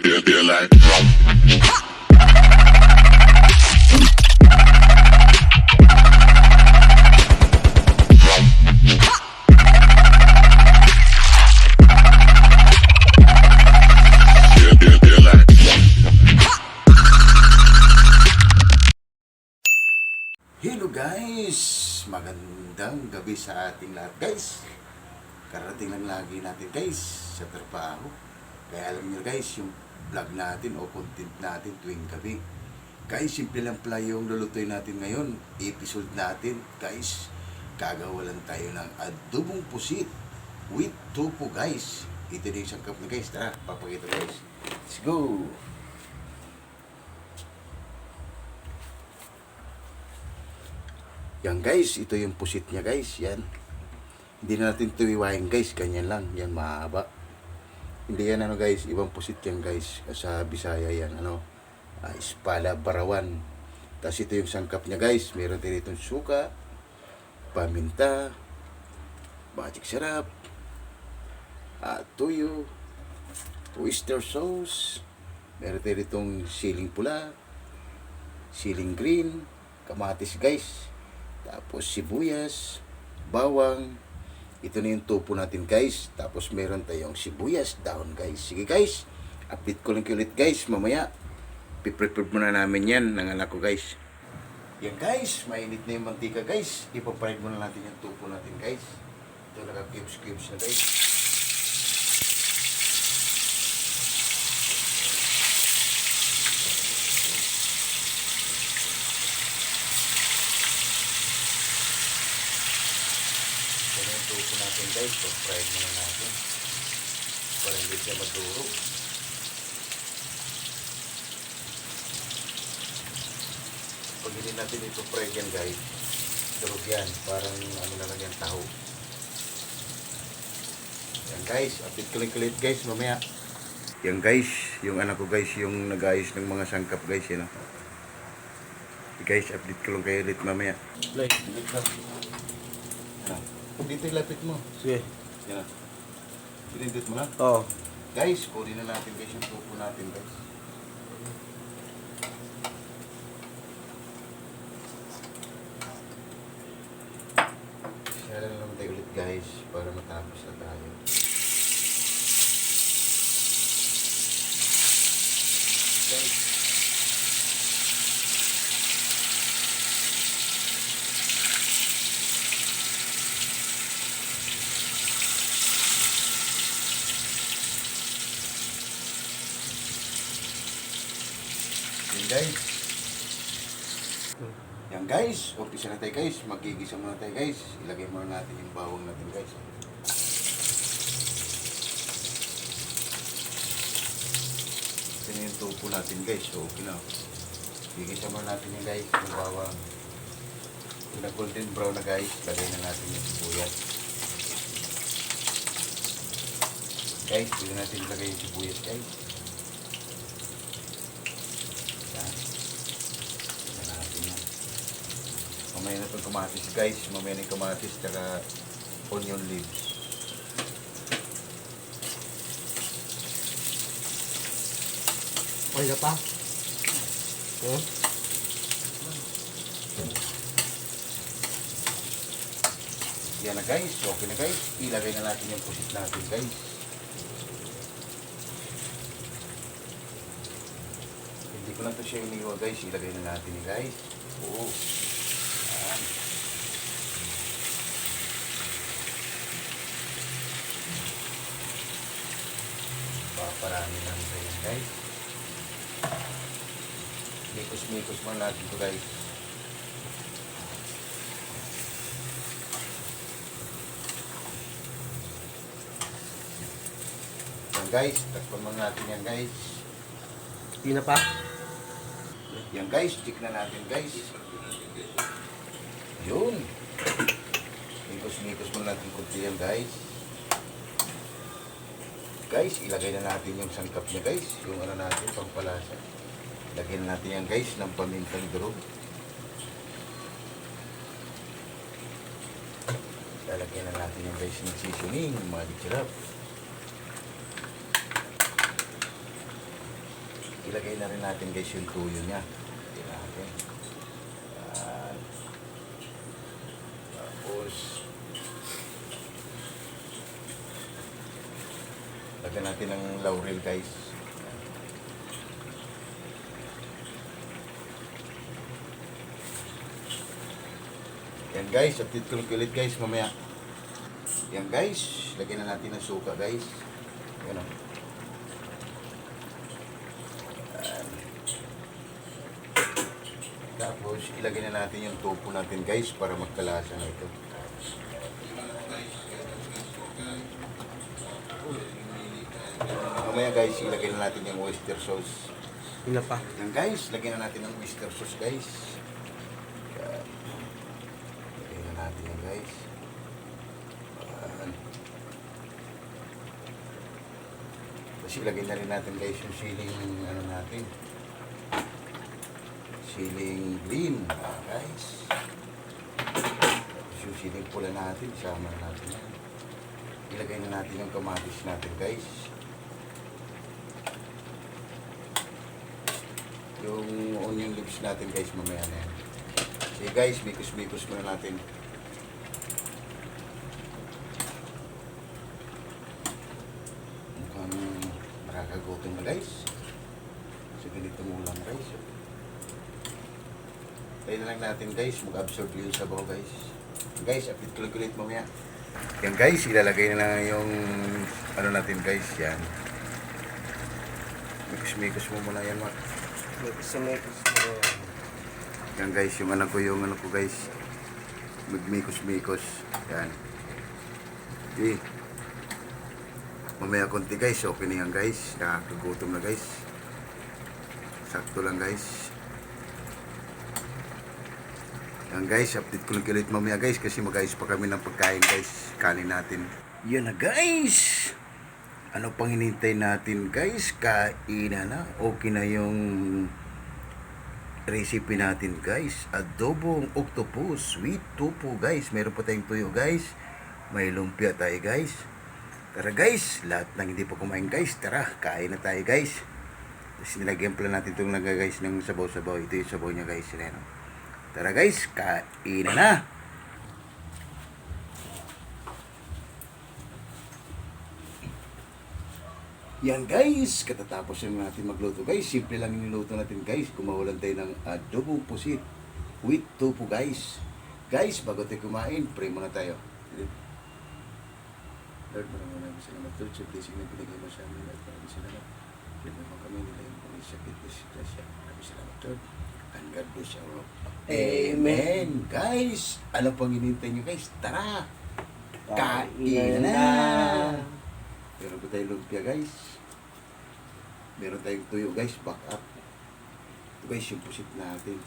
feel like. Feel like. Hello guys! Magandang gabi sa ating lahat guys. Karating lang lagi natin guys sa trabaho. Kaya alam niyo guys, yung vlog natin o content natin tuwing gabi. Guys, simple lang pala yung lulutuin natin ngayon. Episode natin guys. Gagawa lang tayo ng adobong pusit with tofu guys. Ito na yung sangkap na guys. Tara, papakita guys. Let's go! Yan guys, ito yung pusit niya guys, yan. Hindi na natin ito iwain guys, ganyan lang, yan mahaba. Hindi yan ano guys, ibang pusit yan guys, sa Bisaya yan, Espala Barawan. Tapos ito yung sangkap niya guys, meron din itong suka, paminta, magic sarap, tuyo, oyster sauce, meron din itong siling pula, siling green, kamatis guys. Tapos sibuyas, bawang. Ito na yung tofu natin guys. Tapos meron tayong sibuyas down guys. Sige guys, update ko lang kayo ulit guys mamaya. Piprepare muna namin yan ng anak ko guys. Yan guys, mainit na yung mantika guys. Ipaparid muna natin yung tofu natin guys. Ito naka-cubes na guys. Tofu natin guys, so fried muna natin para hindi siya madurog. Pag hindi natin ito fried yan guys, durog yan, parang ano na lang yan, taho. Yan guys, update ko lang ulit guys mamaya. Yan guys, yung anak ko guys, yung nag-ayos ng mga sangkap guys, yan guys, update ko lang kayo ulit mamaya. Like, dito ilapit mo. Sige. Yan. Pinindot mo na. Oo. Guys, kunin na natin guys yung tofu natin guys. Share lang tayo ulit guys para matapos na tayo. Guys. Guys. Yan guys, umpisa na tayo guys. Magigisa muna tayo guys. Ilagay muna natin yung bawang natin guys. Ito na yung tofu natin guys. So okay na. Gigisa muna natin yung guys, yung bawang. Kung na golden brown na guys, lagay na natin yung sibuyas. Guys, pwede natin ilagay yung sibuyas guys. Mamaya na itong kamatis guys, mamaya na yung kamatis tsaka onion leaves. Okay na pa? Yan na guys, okay na guys. Ilagay na natin yung pusit natin guys. Hindi ko lang ito siya iniwa guys, ilagay na natin guys. Oo. Yan. Paparami lang ito yan guys. Mikos-mikos mo natin ito guys. Yan guys, takpan mo natin yan guys. Hindi na pa? Yan guys, check na natin guys. Yun. Mikos-mikos mo natin kunti yan guys. Guys, ilagay na natin yung sangkap niya guys. Yung ano natin, pangpalasa. Lagyan natin yan guys ng pamintang durog. Lalagyan na natin yung guys ng seasoning, magic sarap. ilagay na rin natin guys yung tuyo niya. Ilagay natin. Yan. Tapos, lagyan natin ng laurel guys. Yan guys, update ko lang ulit guys mamaya. Yan guys, lagyan na natin ng suka guys. Yan o. Yan. Tapos ilagay na natin yung tofu natin guys para magkalasa na ito. Mamaya guys, ilagay na natin yung oyster sauce. Yun na pa. Yan guys, lagyan na natin ng oyster sauce guys. Yan. Lagyan na natin yan guys. Yan. Tapos ilagay na rin natin guys yung siling ano natin. Siling green. Guys. Tapos yung siling pula natin, sama natin yan. Ilagay na natin yung kamatis natin guys. Yung onion leaves natin guys mamaya na yan. Sige guys, bikos-bikos muna natin. Mukhang nakakagutom na guys. So ganito mo lang guys. Tayo na lang natin guys, mag-absorb yung sabaw guys. Guys, update ko lang ulit mamaya. Yan guys, ilalagay na lang yung ano natin guys, yan. Mikos-mikos mo muna yan, Mark. Yan guys, yung ano ko guys. Magmikos-mikos. Yan. Okay. Mamaya konti guys, okay na yan guys. Nakakagutom na guys. Sakto lang guys. Yan guys, update ko lang ulit mamaya guys kasi mag-ayos pa kami ng pagkain guys. Kanin natin. Yan na guys. Ano pang hinintay natin guys? Kainan na. Okay na yung recipe natin guys. Adobong octopus with tofu guys. Meron pa tayong tuyo guys. May lumpia tayo guys. Tara guys, lahat ng hindi pa kumain guys. Tara, kain na tayo guys. Tapos nilagyan pala natin itong laga guys ng sabaw-sabaw. Ito yung sabaw niya guys. Yan, no? Tara guys, kain na. Yan guys, katatapos na natin magluto guys. Simple lang niluto natin guys. Kumawalan tayo ng adobong pusit with tofu guys. Guys, bago tayo kumain, pray muna tayo. Lord, maraming salamat Lord sa blessing na binigay mo sa amin. Maraming salamat. Pilihan mo kami nila yung kami sakit na sikrasya. Maraming salamat Lord. And God bless our Lord. Amen. Guys, ano pang hinintay nyo guys? Tara! Kain na! Meron ba tayong lumpia guys? Meron tayong tuyo guys, back up. Ito guys yung pusit natin.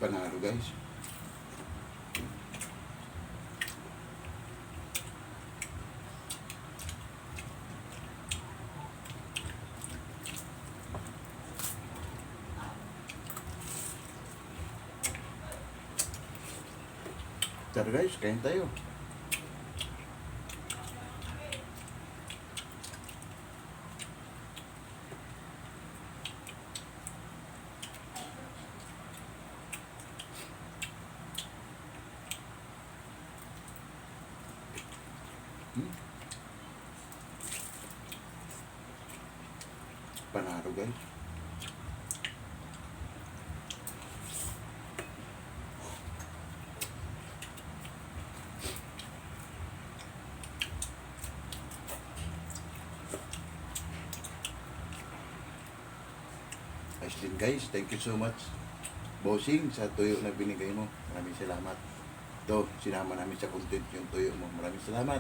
Panalo guys. Tara guys, kain tayo. Panalo guys. Ayos din guys, thank you so much bossing sa tuyo na binigay mo. Maraming salamat. Ito, sinama namin sa content yung tuyo mo. Maraming salamat.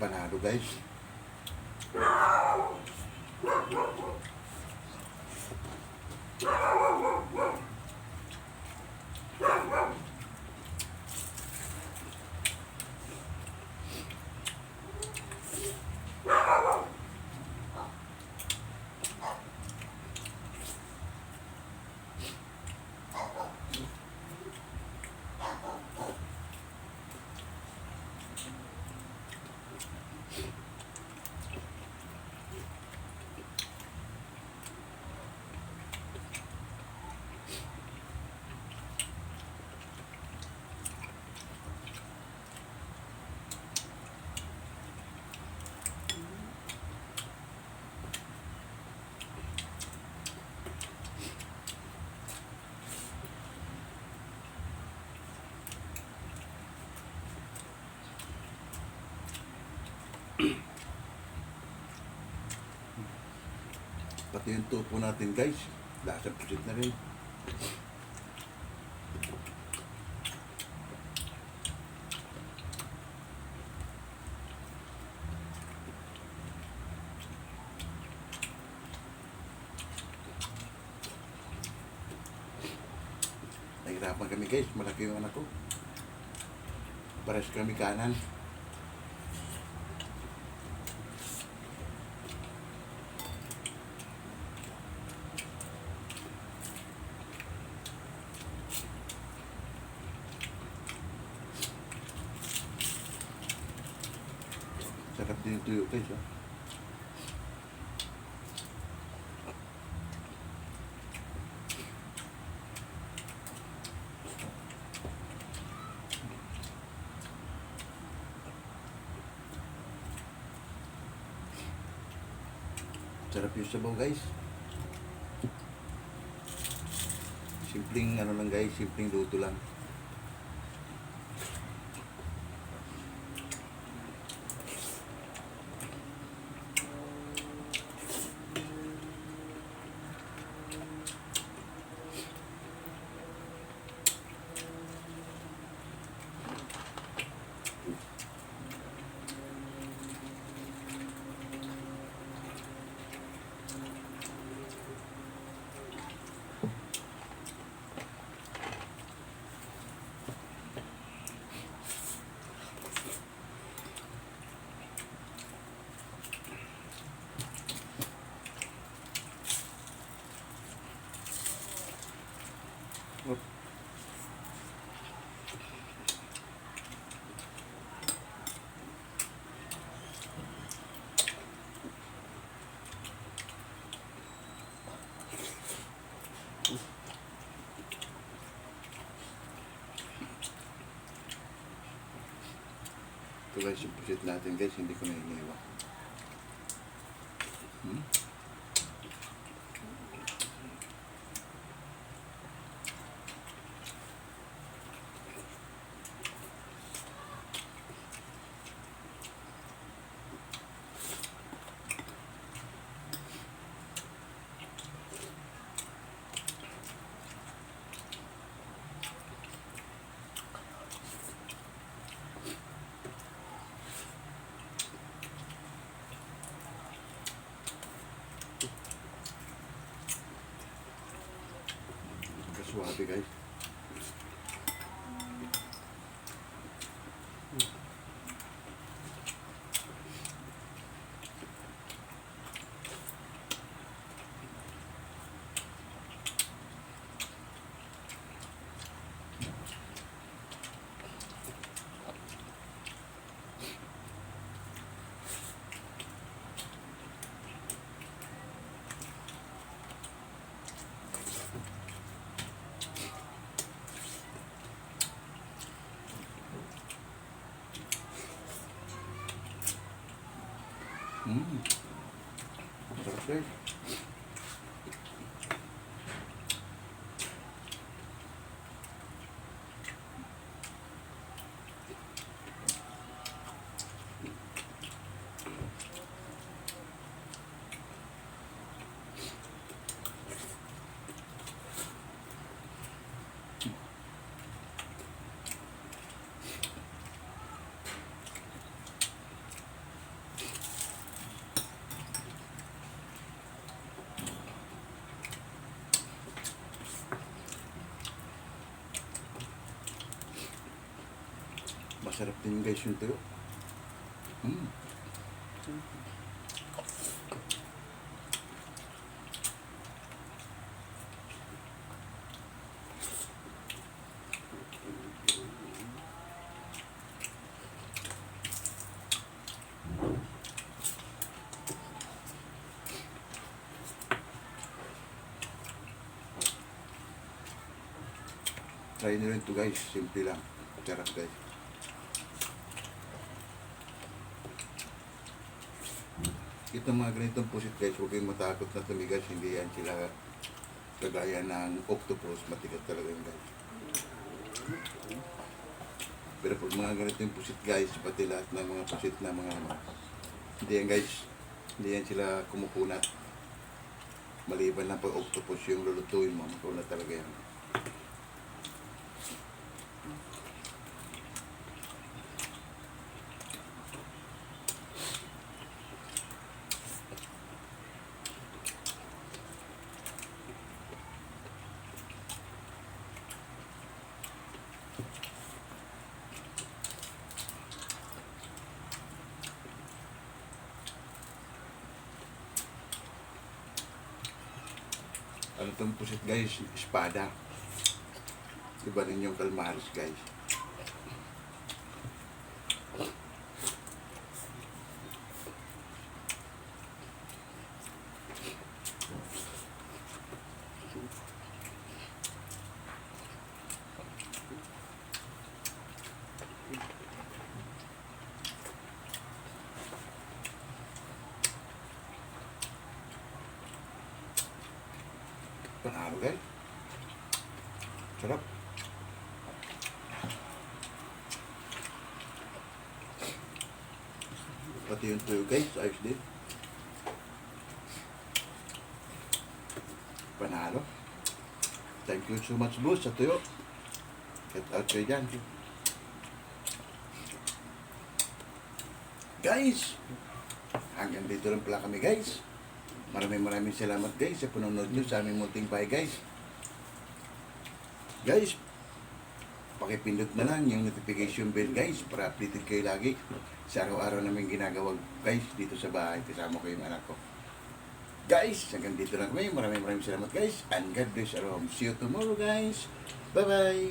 Panalo guys. Pati yung tupo natin guys, lasang pusit na rin. Nahirapan kami guys, malaki yung anak ko. Pares kami kanan. Sarap din yung tuyo guys, oh. Sarap yung sabaw guys. Simpleng ano lang guys, simpleng luto lang. Oh. Ito guys yung pusit natin guys, hindi ko na iniwa. Suwabe guys. Sarap guys. Masarap din guys yung tuyo. Mm. Try nyo rin ito guys, simple lang. Sarap guys. Itong mga ganitong pusit guys, huwag kayong matakot na tumigas, hindi yan sila kagaya ng octopus, matigas talaga yun guys. Pero pag mga ganitong pusit guys, pati lahat ng mga pusit na mga hindi yan guys, hindi yan sila kumukunat. Maliban lang pag octopus yung lulutuin mo, makunat talaga yan. Ano itong pusit guys? Espada. Iba rin yung calamares guys. Panalo guys. Sarap. Pati yung tuyo guys, ayos din. Panalo. Thank you so much boss sa tuyo. Get out kayo dyan. Guys, hanggang dito lang pala kami guys. Maraming salamat guys sa panonood nyo sa aming munting bahay guys. Guys, pakipindot na lang yung notification bell guys para updated kayo lagi sa araw-araw namin ginagawa guys dito sa bahay. Kasama ko yung anak ko. Guys, hanggang dito lang kami. Maraming salamat guys. And God bless our home. See you tomorrow guys. Bye-bye.